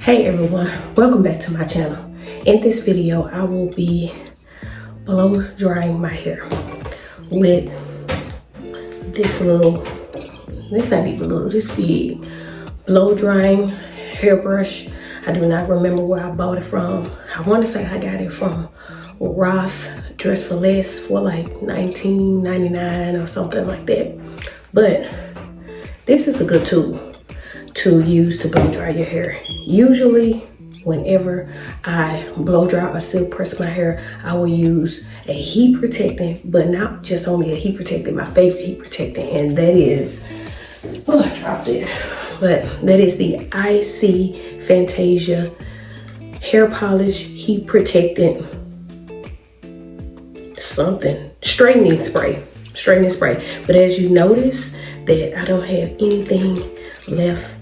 Hey everyone, welcome back to my channel. In this video, I will be blow drying my hair with this not even little, this big blow drying hairbrush. I do not remember where I bought it from. I want to say I got it from Ross Dress for Less for like $19.99 or something like that. But this is a good tool to use to blow dry your hair. Usually whenever I blow dry or silk press my hair, I will use a heat protectant, but not just only a heat protectant, my favorite heat protectant, and that is, oh, I dropped it, but that is the IC Fantasia hair polish heat protectant straightening spray. But as you notice that I don't have anything left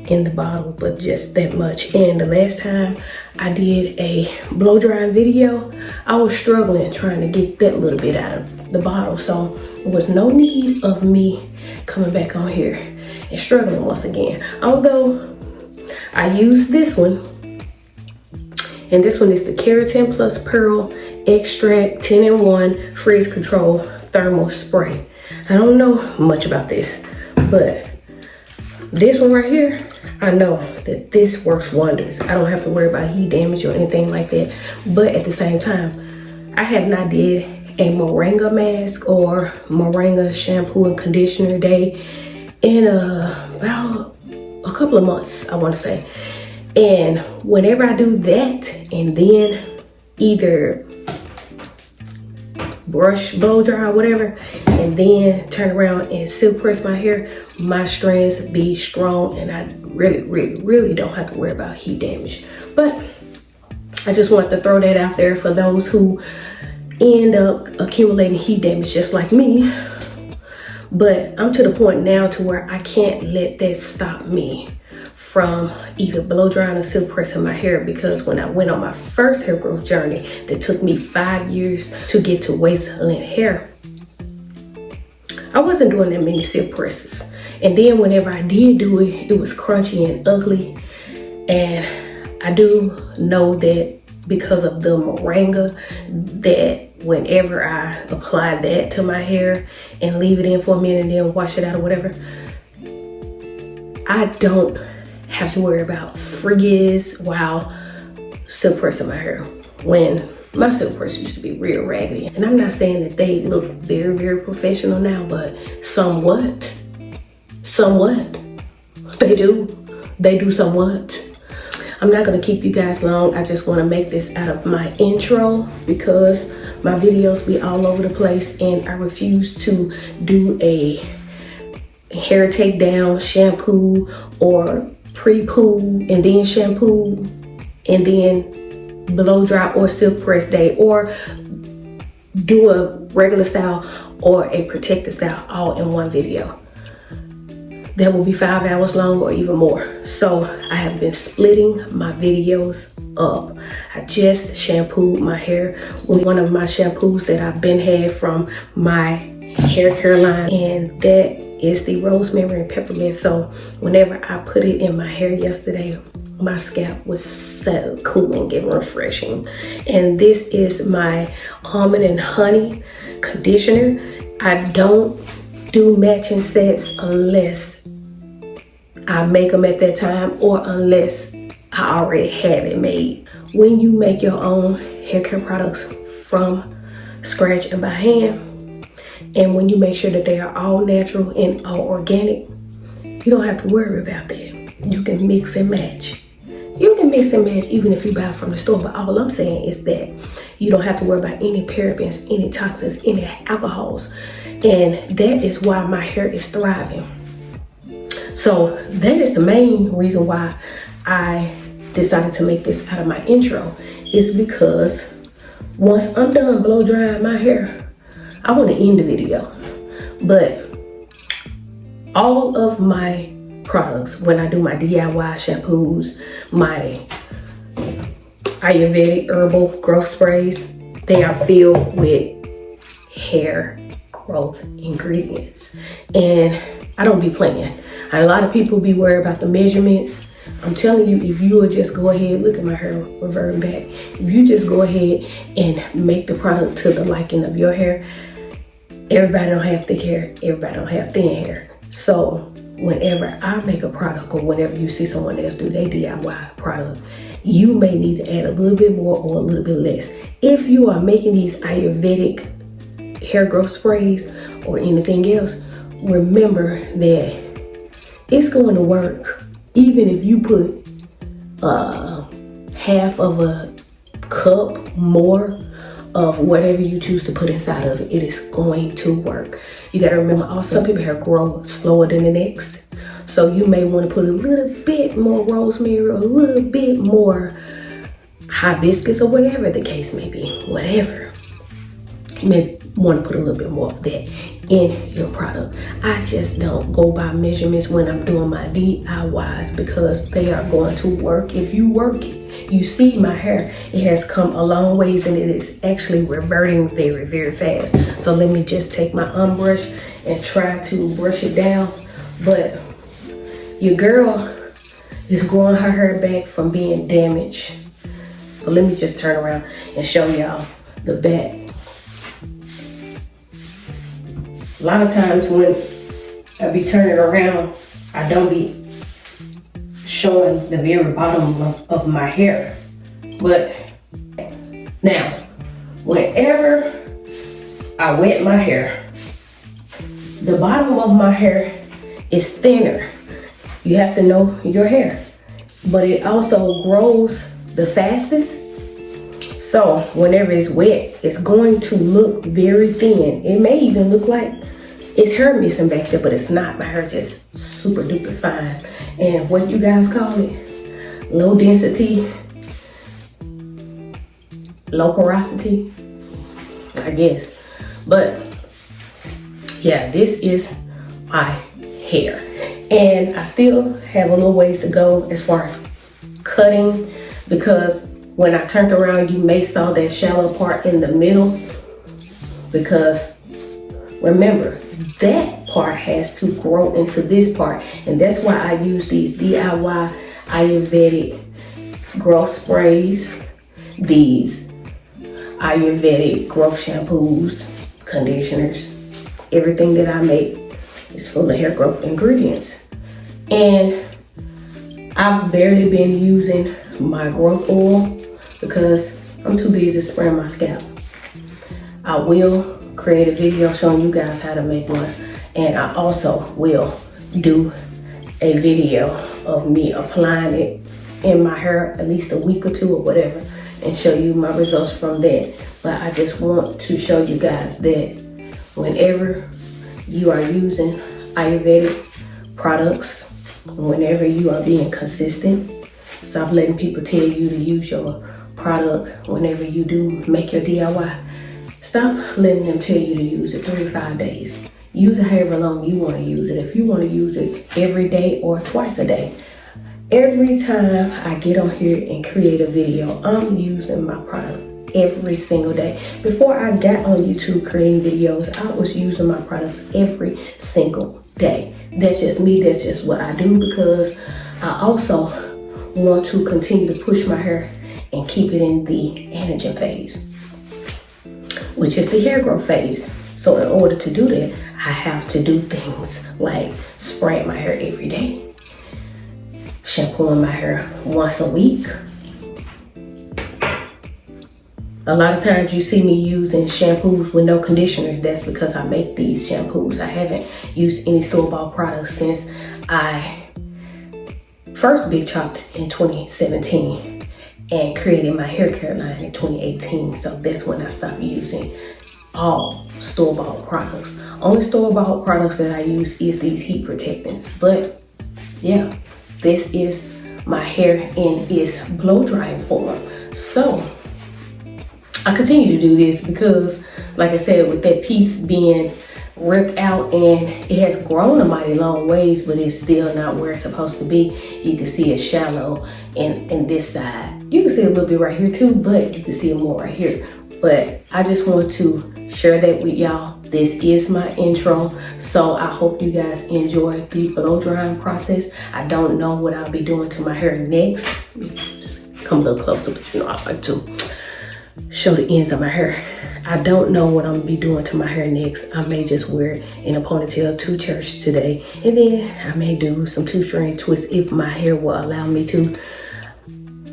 in the bottle but just that much. And the last time I did a blow drying video, I was struggling trying to get that little bit out of the bottle, so there was no need of me coming back on here and struggling once again. Although I used this one, and this one is the Keratin Plus Pearl Extract 10-in-1 Frizz Control Thermal Spray. I don't know much about this, but this one right here, I know that this works wonders. I don't have to worry about heat damage or anything like that. But at the same time, I have not did a Moringa mask or Moringa shampoo and conditioner day in about a couple of months, I want to say. And whenever I do that and then either brush, blow dry, or whatever, and then turn around and silk press my hair, my strands be strong and I really don't have to worry about heat damage. But I just want to throw that out there for those who end up accumulating heat damage just like me. But I'm to the point now to where I can't let that stop me from either blow drying or silk pressing my hair, because when I went on my first hair growth journey that took me 5 years to get to waist length hair, I wasn't doing that many silk presses. And then whenever I did do it, it was crunchy and ugly. And I do know that because of the Moringa, that whenever I apply that to my hair and leave it in for a minute and then wash it out or whatever, I don't have to worry about frizz while silk pressing my hair. When my silk press used to be real raggedy. And I'm not saying that they look very professional now, but somewhat. They do somewhat. I'm not gonna keep you guys long. I just wanna make this out of my intro because my videos be all over the place and I refuse to do a hair takedown, shampoo, or pre-poo and then shampoo and then blow dry or silk press day, or do a regular style or a protective style all in one video. That will be 5 hours long or even more. So I have been splitting my videos up. I just shampooed my hair with one of my shampoos that I've been had from my hair care line, and that is the rosemary and peppermint. So whenever I put it in my hair yesterday, my scalp was so cooling and refreshing. And this is my almond and honey conditioner. I don't do matching sets unless I make them at that time or unless I already have it made. When you make your own hair care products from scratch and by hand, and when you make sure that they are all natural and all organic, you don't have to worry about that. You can mix and match. You can mix and match even if you buy from the store, but all I'm saying is that you don't have to worry about any parabens, any toxins, any alcohols. And that is why my hair is thriving. So that is the main reason why I decided to make this out of my intro, is because once I'm done blow drying my hair, I want to end the video. But all of my products, when I do my DIY shampoos, my Ayurvedic herbal growth sprays, they are filled with hair growth ingredients. And I don't be playing. A lot of people be worried about the measurements I'm telling you, if you will just go ahead, look at my hair reverting back. If you just go ahead and make the product to the liking of your hair, everybody don't have thick hair, everybody don't have thin hair. So whenever I make a product, or whenever you see someone else do their DIY product, you may need to add a little bit more or a little bit less. If you are making these Ayurvedic hair growth sprays or anything else, remember that it's going to work even if you put half of a cup more of whatever you choose to put inside of it. It is going to work. You got to remember also, some people hair grow slower than the next. So you may want to put a little bit more rosemary or a little bit more hibiscus or whatever the case may be. Whatever. You may want to put a little bit more of that in your product. I just don't go by measurements when I'm doing my DIYs because they are going to work if you work it. You see my hair, it has come a long ways and it is actually reverting very, very fast. So let me just take my brush and try to brush it down. But your girl is growing her hair back from being damaged. But let me just turn around and show y'all the back. A lot of times when I be turning around, I don't be showing the very bottom of my hair. But now, whenever I wet my hair, the bottom of my hair is thinner. You have to know your hair. But it also grows the fastest. So whenever it's wet, it's going to look very thin. It may even look like it's hair missing back there, but it's not. My hair just super duper fine. And what you guys call it? Low density, low porosity, I guess. But yeah, this is my hair. And I still have a little ways to go as far as cutting, because when I turned around, you may saw that shallow part in the middle, because remember, that part has to grow into this part. And that's why I use these DIY Ayurvedic growth sprays, these Ayurvedic growth shampoos, conditioners. Everything that I make is full of hair growth ingredients. And I've barely been using my growth oil because I'm too busy spraying my scalp. I will create a video showing you guys how to make one, and I also will do a video of me applying it in my hair at least a week or two or whatever, and show you my results from that. But I just want to show you guys that whenever you are using Ayurvedic products, whenever you are being consistent, stop letting people tell you to use your product whenever you do make your DIY. Stop letting them tell you to use it 3 to 5 days. Use it however long you want to use it. If you want to use it every day or twice a day. Every time I get on here and create a video, I'm using my product every single day. Before I got on YouTube creating videos, I was using my products every single day. That's just me. That's just what I do, because I also want to continue to push my hair and keep it in the anagen phase, which is the hair growth phase. So in order to do that, I have to do things like spraying my hair every day, shampooing my hair once a week. A lot of times you see me using shampoos with no conditioner. That's because I make these shampoos. I haven't used any store-bought products since I first big chopped in 2017 and created my hair care line in 2018. So that's when I stopped using all store-bought products. Only store-bought products that I use is these heat protectants. But yeah, this is my hair in its blow drying form. So I continue to do this because, like I said, with that piece being ripped out and it has grown a mighty long ways, but it's still not where it's supposed to be. You can see it shallow in this side. You can see a little bit right here too, but you can see it more right here. But I just want to share that with y'all this is my intro. So I hope you guys enjoy the blow drying process. I don't know what I'll be doing to my hair next. Just come a little closer, but you know I like to show the ends of my hair. I don't know what I'm gonna be doing to my hair next. I may just wear it in a ponytail to church today. And then I may do some 2-strand twists if my hair will allow me to.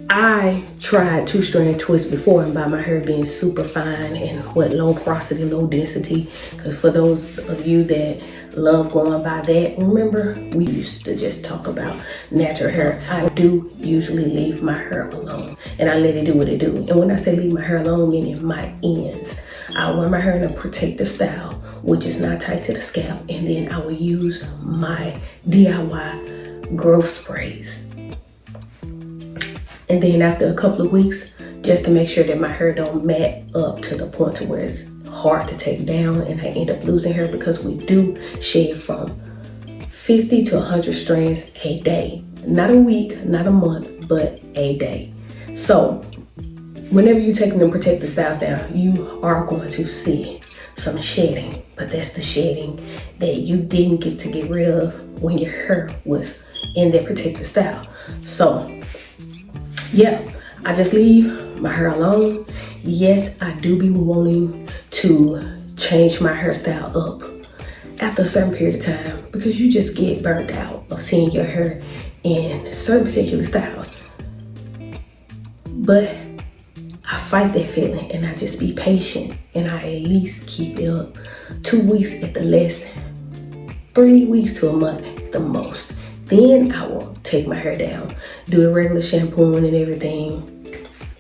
I tried 2-strand twists before, and by my hair being super fine and low porosity, low density. Because for those of you that love going by that, remember we used to just talk about natural hair. I do usually leave my hair alone and I let it do what it do. And when I say leave my hair alone, meaning my ends, I wear my hair in a protective style, which is not tight to the scalp, and then I will use my DIY growth sprays. And then after a couple of weeks, just to make sure that my hair don't mat up to the point to where it's hard to take down and I end up losing hair, because we do shed from 50 to 100 strands a day. Not a week, not a month, but a day. So whenever you're taking them protective styles down, you are going to see some shedding, but that's the shedding that you didn't get to get rid of when your hair was in that protective style. So yeah, I just leave my hair alone. Yes, I do be wanting to change my hairstyle up after a certain period of time, because you just get burnt out of seeing your hair in certain particular styles. But I fight that feeling and I just be patient, and I at least keep it up 2 weeks at the least, 3 weeks to a month at the most. Then I will take my hair down, do the regular shampooing and everything,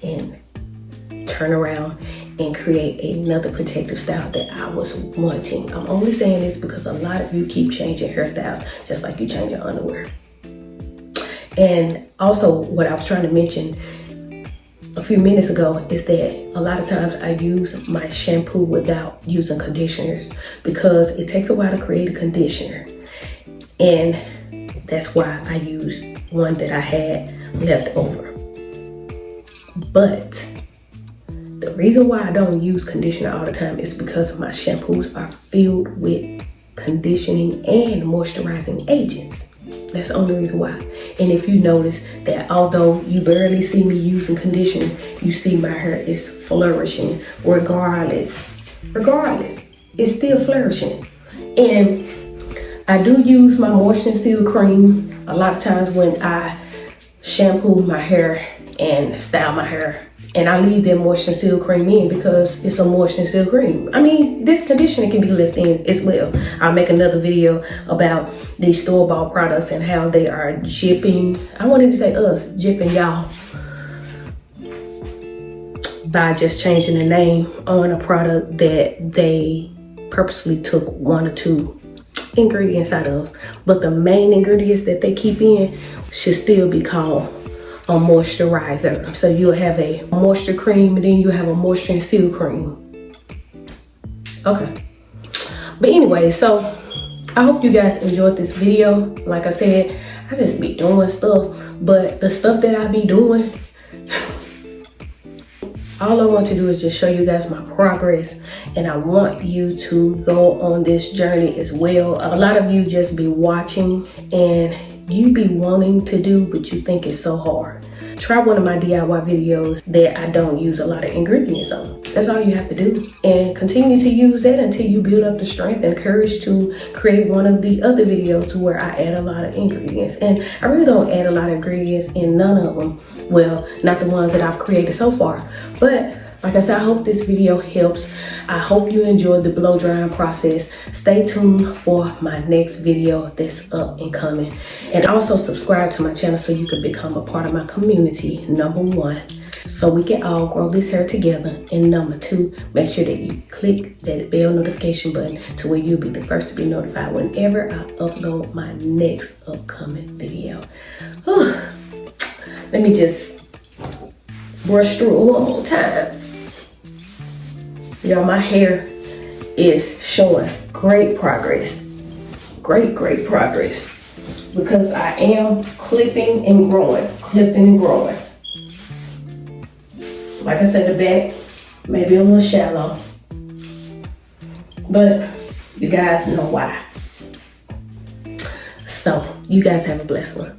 and turn around and create another protective style that I was wanting. I'm only saying this because a lot of you keep changing hairstyles just like you change your underwear. And also what I was trying to mention a few minutes ago is that a lot of times I use my shampoo without using conditioners, because it takes a while to create a conditioner. And that's why I used one that I had left over. But the reason why I don't use conditioner all the time is because my shampoos are filled with conditioning and moisturizing agents. That's the only reason why. And if you notice that although you barely see me using conditioner, you see my hair is flourishing regardless. It's still flourishing. And I do use my Moisture and Seal cream a lot of times when I shampoo my hair and style my hair. And I leave that Moisture and Seal cream in because it's a Moisture and Seal cream. I mean, this conditioner can be left in as well. I'll make another video about these store-bought products and how they are gypping. I wanted to say us, gypping y'all, by just changing the name on a product that they purposely took 1 or 2 ingredients out of, but the main ingredients that they keep in should still be called a moisturizer. So you'll have a moisture cream and then you have a Moisture and Seal cream. Okay, but anyway, so I hope you guys enjoyed this video. Like I said, I just be doing stuff, but the stuff that I be doing, all I want to do is just show you guys my progress, and I want you to go on this journey as well. A lot of you just be watching and you be wanting to do, but you think it's so hard. Try one of my DIY videos that I don't use a lot of ingredients on. That's all you have to do. And continue to use that until you build up the strength and courage to create one of the other videos to where I add a lot of ingredients. And I really don't add a lot of ingredients in none of them. Well, not the ones that I've created so far. But like I said, I hope this video helps. I hope you enjoyed the blow drying process. Stay tuned for my next video that's up and coming. And also subscribe to my channel so you can become a part of my community, number 1, so we can all grow this hair together. And number 2, make sure that you click that bell notification button to where you'll be the first to be notified whenever I upload my next upcoming video. Let me just brush through it one more time. Y'all, my hair is showing great progress. Great progress. Because I am clipping and growing. Like I said, the back, maybe a little shallow. but you guys know why. So you guys have a blessed one.